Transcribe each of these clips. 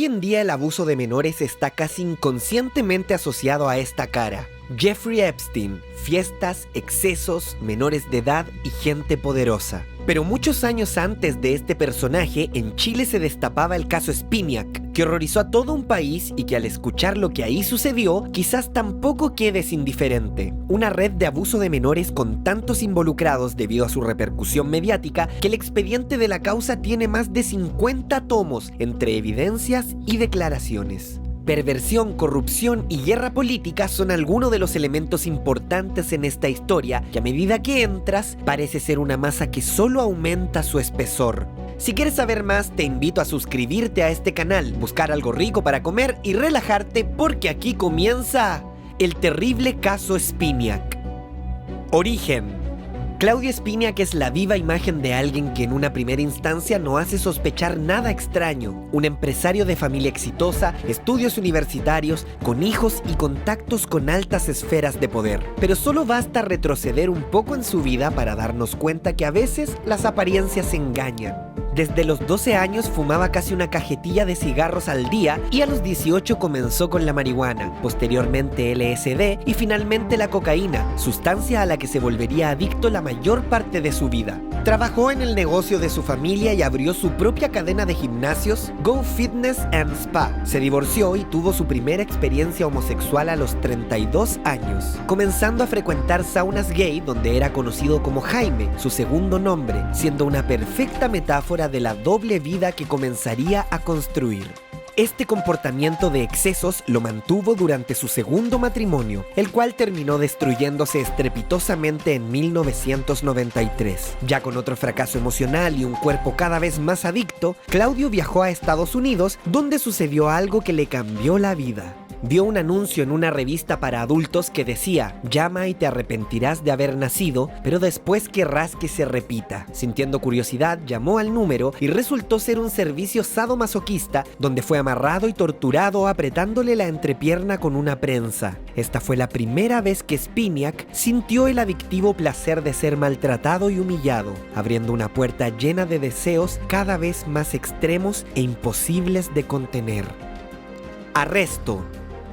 Hoy en día el abuso de menores está casi inconscientemente asociado a esta cara. Jeffrey Epstein, fiestas, excesos, menores de edad y gente poderosa. Pero muchos años antes de este personaje, en Chile se destapaba el caso Spinac, que horrorizó a todo un país y que al escuchar lo que ahí sucedió, quizás tampoco quedes indiferente. Una red de abuso de menores con tantos involucrados debido a su repercusión mediática que el expediente de la causa tiene más de 50 tomos entre evidencias y declaraciones. Perversión, corrupción y guerra política son algunos de los elementos importantes en esta historia que a medida que entras parece ser una masa que solo aumenta su espesor. Si quieres saber más, te invito a suscribirte a este canal, buscar algo rico para comer y relajarte porque aquí comienza el terrible caso Spinac. Origen. Claudio Spinac es la viva imagen de alguien que en una primera instancia no hace sospechar nada extraño. Un empresario de familia exitosa, estudios universitarios, con hijos y contactos con altas esferas de poder. Pero solo basta retroceder un poco en su vida para darnos cuenta que a veces las apariencias engañan. Desde los 12 años fumaba casi una cajetilla de cigarros al día y a los 18 comenzó con la marihuana, posteriormente LSD y finalmente la cocaína, sustancia a la que se volvería adicto la mayor parte de su vida. Trabajó en el negocio de su familia y abrió su propia cadena de gimnasios, Go Fitness and Spa. Se divorció y tuvo su primera experiencia homosexual a los 32 años, comenzando a frecuentar saunas gay donde era conocido como Jaime, su segundo nombre, siendo una perfecta metáfora de la doble vida que comenzaría a construir. Este comportamiento de excesos lo mantuvo durante su segundo matrimonio, el cual terminó destruyéndose estrepitosamente en 1993. Ya con otro fracaso emocional y un cuerpo cada vez más adicto, Claudio viajó a Estados Unidos, donde sucedió algo que le cambió la vida. Vio un anuncio en una revista para adultos que decía: llama y te arrepentirás de haber nacido, pero después querrás que se repita. Sintiendo curiosidad, llamó al número y resultó ser un servicio sadomasoquista donde fue amarrado y torturado apretándole la entrepierna con una prensa. Esta fue la primera vez que Spinac sintió el adictivo placer de ser maltratado y humillado, abriendo una puerta llena de deseos cada vez más extremos e imposibles de contener. Arresto.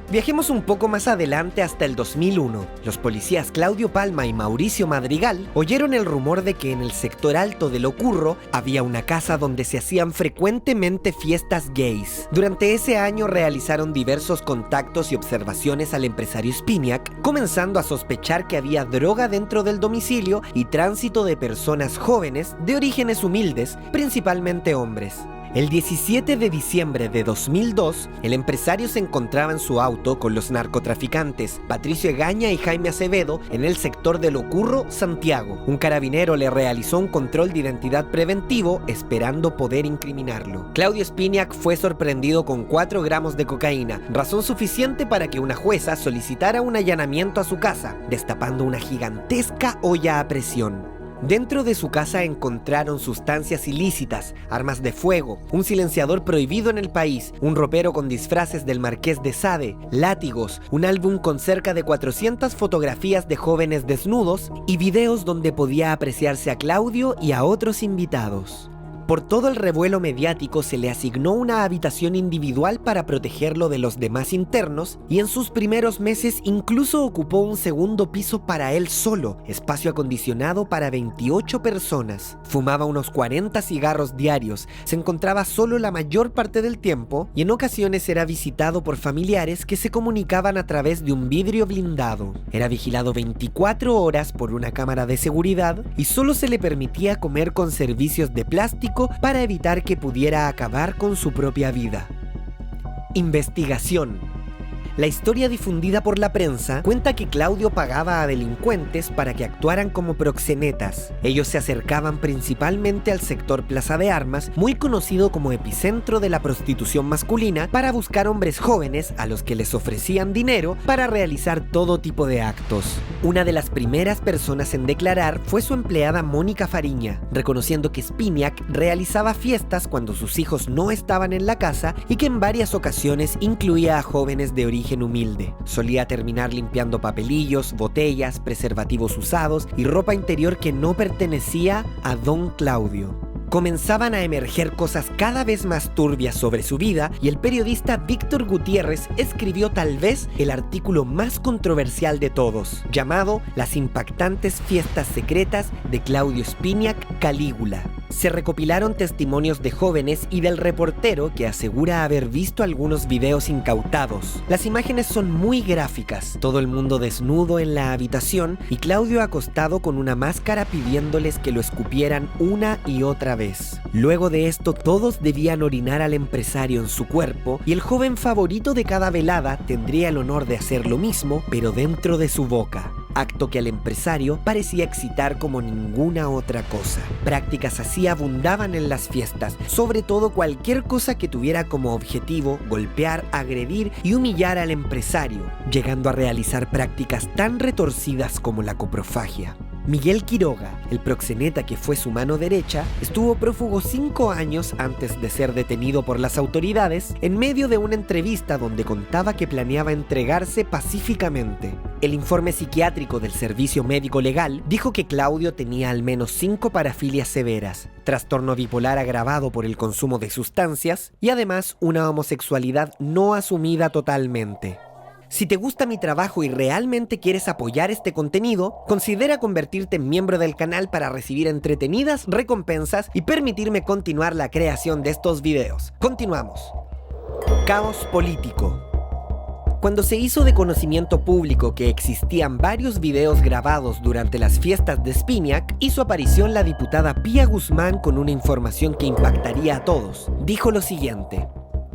Viajemos un poco más adelante hasta el 2001. Los policías Claudio Palma y Mauricio Madrigal oyeron el rumor de que en el sector alto de Lo Curro había una casa donde se hacían frecuentemente fiestas gays. Durante ese año realizaron diversos contactos y observaciones al empresario Spinac, comenzando a sospechar que había droga dentro del domicilio y tránsito de personas jóvenes de orígenes humildes, principalmente hombres. El 17 de diciembre de 2002, el empresario se encontraba en su auto con los narcotraficantes Patricio Egaña y Jaime Acevedo en el sector de Lo Curro, Santiago. Un carabinero le realizó un control de identidad preventivo esperando poder incriminarlo. Claudio Spinac fue sorprendido con 4 gramos de cocaína, razón suficiente para que una jueza solicitara un allanamiento a su casa, destapando una gigantesca olla a presión. Dentro de su casa encontraron sustancias ilícitas, armas de fuego, un silenciador prohibido en el país, un ropero con disfraces del Marqués de Sade, látigos, un álbum con cerca de 400 fotografías de jóvenes desnudos y videos donde podía apreciarse a Claudio y a otros invitados. Por todo el revuelo mediático se le asignó una habitación individual para protegerlo de los demás internos y en sus primeros meses incluso ocupó un segundo piso para él solo, espacio acondicionado para 28 personas. Fumaba unos 40 cigarros diarios, se encontraba solo la mayor parte del tiempo y en ocasiones era visitado por familiares que se comunicaban a través de un vidrio blindado. Era vigilado 24 horas por una cámara de seguridad y solo se le permitía comer con servicios de plástico para evitar que pudiera acabar con su propia vida. Investigación. La historia difundida por la prensa cuenta que Claudio pagaba a delincuentes para que actuaran como proxenetas. Ellos se acercaban principalmente al sector Plaza de Armas, muy conocido como epicentro de la prostitución masculina, para buscar hombres jóvenes a los que les ofrecían dinero para realizar todo tipo de actos. Una de las primeras personas en declarar fue su empleada Mónica Fariña, reconociendo que Spinac realizaba fiestas cuando sus hijos no estaban en la casa y que en varias ocasiones incluía a jóvenes de origen humilde. Solía terminar limpiando papelillos, botellas, preservativos usados y ropa interior que no pertenecía a don Claudio. Comenzaban a emerger cosas cada vez más turbias sobre su vida y el periodista Víctor Gutiérrez escribió tal vez el artículo más controversial de todos, llamado Las impactantes fiestas secretas de Claudio Spiniak, Calígula. Se recopilaron testimonios de jóvenes y del reportero que asegura haber visto algunos videos incautados. Las imágenes son muy gráficas, todo el mundo desnudo en la habitación y Claudio acostado con una máscara pidiéndoles que lo escupieran una y otra vez. Luego de esto todos debían orinar al empresario en su cuerpo y el joven favorito de cada velada tendría el honor de hacer lo mismo, pero dentro de su boca. Acto que al empresario parecía excitar como ninguna otra cosa. Prácticas así abundaban en las fiestas, sobre todo cualquier cosa que tuviera como objetivo golpear, agredir y humillar al empresario, llegando a realizar prácticas tan retorcidas como la coprofagia. Miguel Quiroga, el proxeneta que fue su mano derecha, estuvo prófugo 5 años antes de ser detenido por las autoridades en medio de una entrevista donde contaba que planeaba entregarse pacíficamente. El informe psiquiátrico del Servicio Médico Legal dijo que Claudio tenía al menos 5 parafilias severas, trastorno bipolar agravado por el consumo de sustancias y además una homosexualidad no asumida totalmente. Si te gusta mi trabajo y realmente quieres apoyar este contenido, considera convertirte en miembro del canal para recibir entretenidas recompensas y permitirme continuar la creación de estos videos. Continuamos. Caos político. Cuando se hizo de conocimiento público que existían varios videos grabados durante las fiestas de Spiniak, hizo aparición la diputada Pía Guzmán con una información que impactaría a todos. Dijo lo siguiente: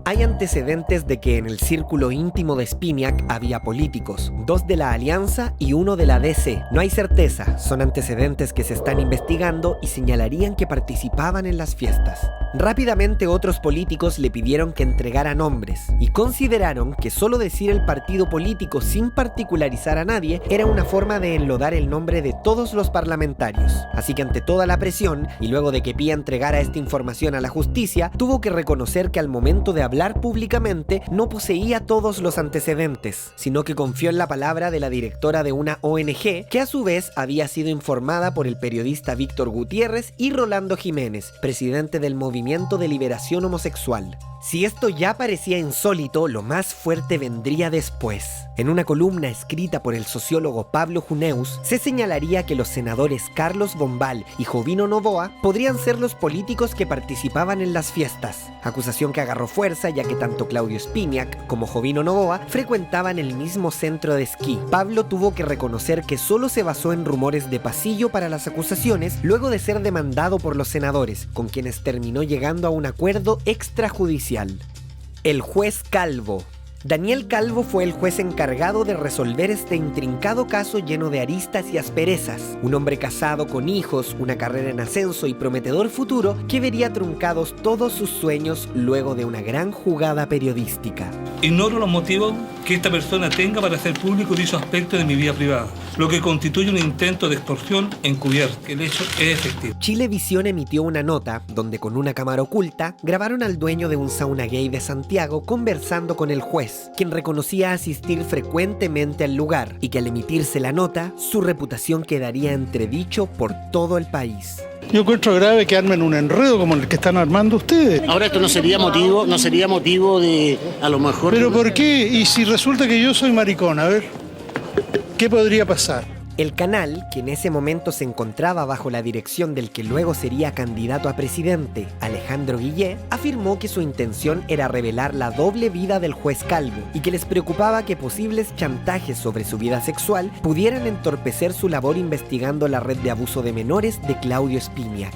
hay antecedentes de que en el círculo íntimo de Spiniak había políticos, 2 de la Alianza y 1 de la DC. No hay certeza, son antecedentes que se están investigando y señalarían que participaban en las fiestas. Rápidamente otros políticos le pidieron que entregara nombres y consideraron que solo decir el partido político sin particularizar a nadie era una forma de enlodar el nombre de todos los parlamentarios. Así que ante toda la presión y luego de que Pía entregara esta información a la justicia, tuvo que reconocer que al momento de hablar públicamente no poseía todos los antecedentes, sino que confió en la palabra de la directora de una ONG que a su vez había sido informada por el periodista Víctor Gutiérrez y Rolando Jiménez, presidente del Movimiento de Liberación Homosexual. Si esto ya parecía insólito, lo más fuerte vendría después. En una columna escrita por el sociólogo Pablo Juneus, se señalaría que los senadores Carlos Bombal y Jovino Novoa podrían ser los políticos que participaban en las fiestas, acusación que agarró fuerza ya que tanto Claudio Spiniak como Jovino Novoa frecuentaban el mismo centro de esquí. Pablo tuvo que reconocer que solo se basó en rumores de pasillo para las acusaciones luego de ser demandado por los senadores, con quienes terminó llegando a un acuerdo extrajudicial. El juez Calvo. Daniel Calvo fue el juez encargado de resolver este intrincado caso lleno de aristas y asperezas. Un hombre casado con hijos, una carrera en ascenso y prometedor futuro que vería truncados todos sus sueños luego de una gran jugada periodística. Ignoro los motivos que esta persona tenga para hacer público dicho aspecto de mi vida privada, lo que constituye un intento de extorsión encubierto. El hecho es efectivo. Chilevisión emitió una nota donde con una cámara oculta grabaron al dueño de un sauna gay de Santiago conversando con el juez, quien reconocía asistir frecuentemente al lugar y que al emitirse la nota, su reputación quedaría entredicho por todo el país. Yo encuentro grave que armen un enredo como el que están armando ustedes. Ahora esto no sería motivo de, a lo mejor... ¿Pero por qué? Y si resulta que yo soy maricón, a ver, ¿qué podría pasar? El canal, que en ese momento se encontraba bajo la dirección del que luego sería candidato a presidente, Alejandro Guillé, afirmó que su intención era revelar la doble vida del juez Calvo y que les preocupaba que posibles chantajes sobre su vida sexual pudieran entorpecer su labor investigando la red de abuso de menores de Claudio Spiniak.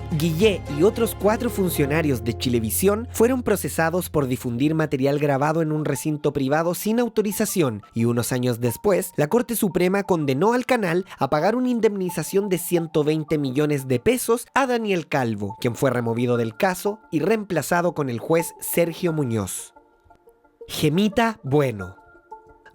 Guillé y otros 4 funcionarios de Chilevisión fueron procesados por difundir material grabado en un recinto privado sin autorización y unos años después, la Corte Suprema condenó al canal a pagar una indemnización de 120 millones de pesos a Daniel Calvo, quien fue removido del caso y reemplazado con el juez Sergio Muñoz. Gemita Bueno.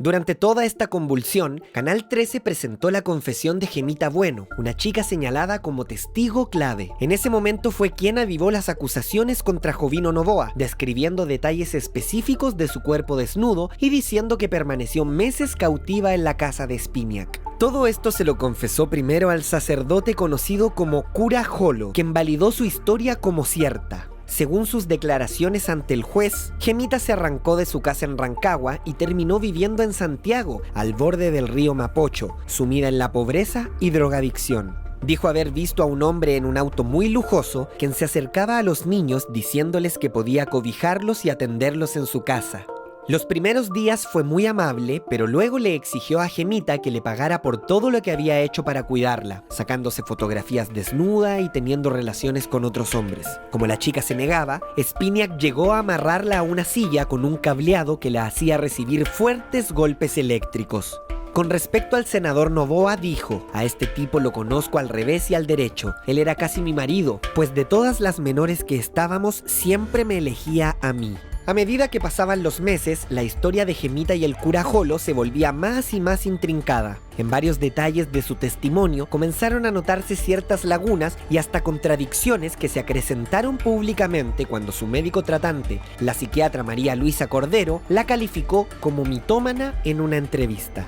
Durante toda esta convulsión, Canal 13 presentó la confesión de Gemita Bueno, una chica señalada como testigo clave. En ese momento fue quien avivó las acusaciones contra Jovino Novoa, describiendo detalles específicos de su cuerpo desnudo y diciendo que permaneció meses cautiva en la casa de Spiniak. Todo esto se lo confesó primero al sacerdote conocido como Cura Jolo, quien validó su historia como cierta. Según sus declaraciones ante el juez, Gemita se arrancó de su casa en Rancagua y terminó viviendo en Santiago, al borde del río Mapocho, sumida en la pobreza y drogadicción. Dijo haber visto a un hombre en un auto muy lujoso, quien se acercaba a los niños diciéndoles que podía cobijarlos y atenderlos en su casa. Los primeros días fue muy amable, pero luego le exigió a Gemita que le pagara por todo lo que había hecho para cuidarla, sacándose fotografías desnuda y teniendo relaciones con otros hombres. Como la chica se negaba, Spiniak llegó a amarrarla a una silla con un cableado que la hacía recibir fuertes golpes eléctricos. Con respecto al senador Novoa, dijo: a este tipo lo conozco al revés y al derecho. Él era casi mi marido, pues de todas las menores que estábamos, siempre me elegía a mí. A medida que pasaban los meses, la historia de Gemita y el cura Jolo se volvía más y más intrincada. En varios detalles de su testimonio comenzaron a notarse ciertas lagunas y hasta contradicciones que se acrecentaron públicamente cuando su médico tratante, la psiquiatra María Luisa Cordero, la calificó como mitómana en una entrevista.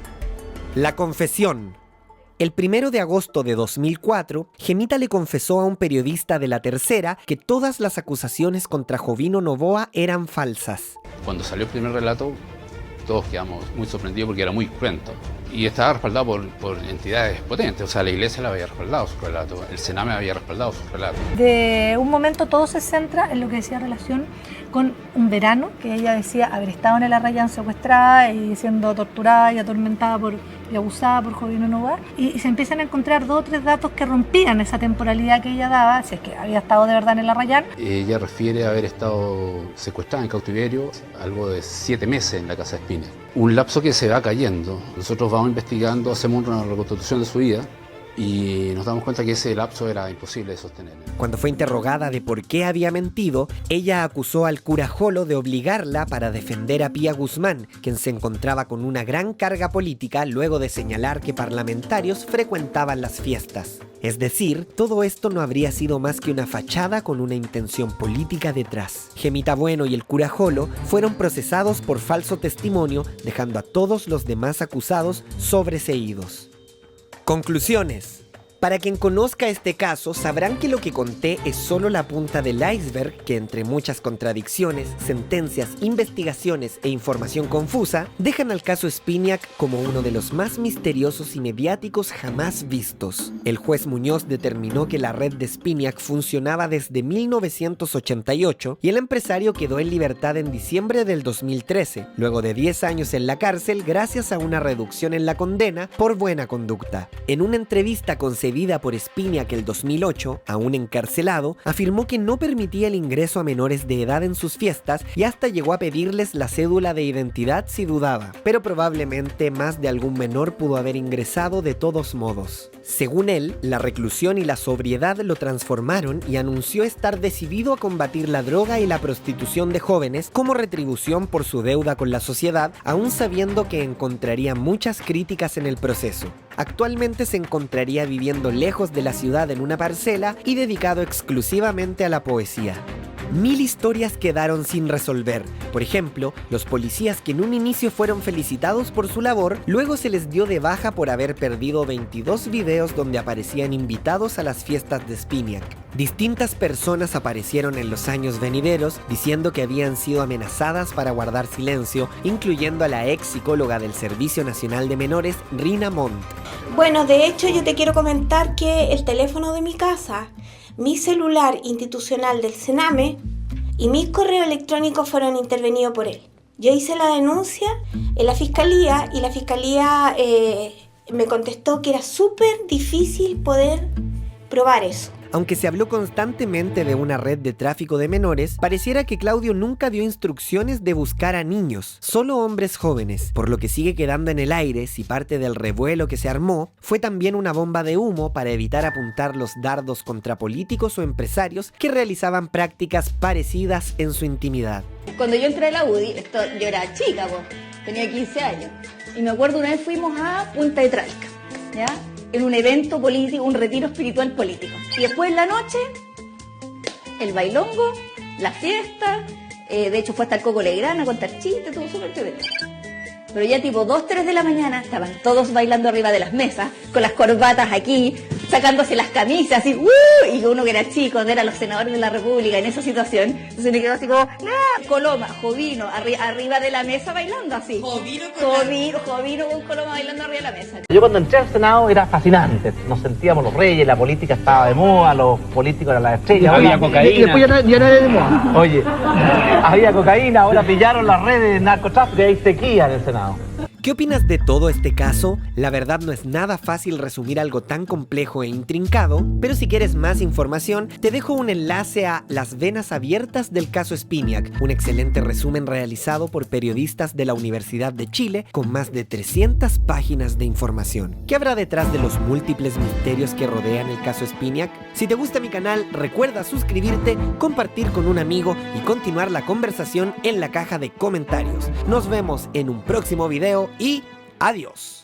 La confesión. El 1 de agosto de 2004, Gemita le confesó a un periodista de La Tercera que todas las acusaciones contra Jovino Novoa eran falsas. Cuando salió el primer relato, todos quedamos muy sorprendidos porque era muy cruento. Y estaba respaldado por entidades potentes, o sea, la iglesia le había respaldado su relato, el Sename había respaldado su relato. De un momento todo se centra en lo que decía relación con un verano, que ella decía haber estado en el Arrayán secuestrada y siendo torturada y atormentada y abusada por Jovino Novoa, y se empiezan a encontrar 2 o 3 datos que rompían esa temporalidad que ella daba, si es que había estado de verdad en el Arrayán. Ella refiere a haber estado secuestrada en cautiverio algo de 7 meses en la casa de Spiniak. Un lapso que se va cayendo. Nosotros vamos investigando, hacemos una reconstrucción de su vida y nos damos cuenta que ese lapso era imposible de sostener. Cuando fue interrogada de por qué había mentido, ella acusó al cura Jolo de obligarla para defender a Pía Guzmán, quien se encontraba con una gran carga política luego de señalar que parlamentarios frecuentaban las fiestas. Es decir, todo esto no habría sido más que una fachada con una intención política detrás. Gemita Bueno y el cura Jolo fueron procesados por falso testimonio, dejando a todos los demás acusados sobreseídos. Conclusiones. Para quien conozca este caso, sabrán que lo que conté es solo la punta del iceberg que, entre muchas contradicciones, sentencias, investigaciones e información confusa, dejan al caso Spiniak como uno de los más misteriosos y mediáticos jamás vistos. El juez Muñoz determinó que la red de Spiniak funcionaba desde 1988 y el empresario quedó en libertad en diciembre del 2013, luego de 10 años en la cárcel gracias a una reducción en la condena por buena conducta. En una entrevista concedida por Spiniak el 2008, aún encarcelado, afirmó que no permitía el ingreso a menores de edad en sus fiestas y hasta llegó a pedirles la cédula de identidad si dudaba, pero probablemente más de algún menor pudo haber ingresado de todos modos. Según él, la reclusión y la sobriedad lo transformaron y anunció estar decidido a combatir la droga y la prostitución de jóvenes como retribución por su deuda con la sociedad, aún sabiendo que encontraría muchas críticas en el proceso. Actualmente se encontraría viviendo lejos de la ciudad en una parcela y dedicado exclusivamente a la poesía. 1000 historias quedaron sin resolver. Por ejemplo, los policías que en un inicio fueron felicitados por su labor, luego se les dio de baja por haber perdido 22 videos donde aparecían invitados a las fiestas de Spiniak. Distintas personas aparecieron en los años venideros diciendo que habían sido amenazadas para guardar silencio, incluyendo a la ex psicóloga del Servicio Nacional de Menores, Rina Montt. Bueno, de hecho yo te quiero comentar que el teléfono de mi casa, mi celular institucional del Sename y mis correos electrónicos fueron intervenidos por él. Yo hice la denuncia en la fiscalía y la fiscalía me contestó que era súper difícil poder probar eso. Aunque se habló constantemente de una red de tráfico de menores, pareciera que Claudio nunca dio instrucciones de buscar a niños, solo hombres jóvenes, por lo que sigue quedando en el aire si parte del revuelo que se armó fue también una bomba de humo para evitar apuntar los dardos contra políticos o empresarios que realizaban prácticas parecidas en su intimidad. Cuando yo entré a la UDI, yo era chica, tenía 15 años. Y me acuerdo una vez fuimos a Punta de Tralca, ¿ya? En un evento político, un retiro espiritual político. Y después en la noche, el bailongo, la fiesta, de hecho fue hasta el Coco Legrand a contar chistes, todo súper chévere. Pero ya tipo 2, 3 de la mañana estaban todos bailando arriba de las mesas, con las corbatas aquí, sacándose las camisas, así, y uno que era chico, era los senadores de la República en esa situación, entonces me quedó así como, Coloma, Jovino, arriba de la mesa bailando así. Jovino con Coloma bailando arriba de la mesa. Yo cuando entré al Senado era fascinante, nos sentíamos los reyes, la política estaba de moda, los políticos eran las estrellas. Había cocaína. Y después ya no era de moda. Oye, había cocaína, ahora pillaron las redes de narcotráfico y hay sequía en el Senado. ¿Qué opinas de todo este caso? La verdad no es nada fácil resumir algo tan complejo e intrincado, pero si quieres más información, te dejo un enlace a Las venas abiertas del caso Spinac, un excelente resumen realizado por periodistas de la Universidad de Chile con más de 300 páginas de información. ¿Qué habrá detrás de los múltiples misterios que rodean el caso Spinac? Si te gusta mi canal, recuerda suscribirte, compartir con un amigo y continuar la conversación en la caja de comentarios. Nos vemos en un próximo video y adiós.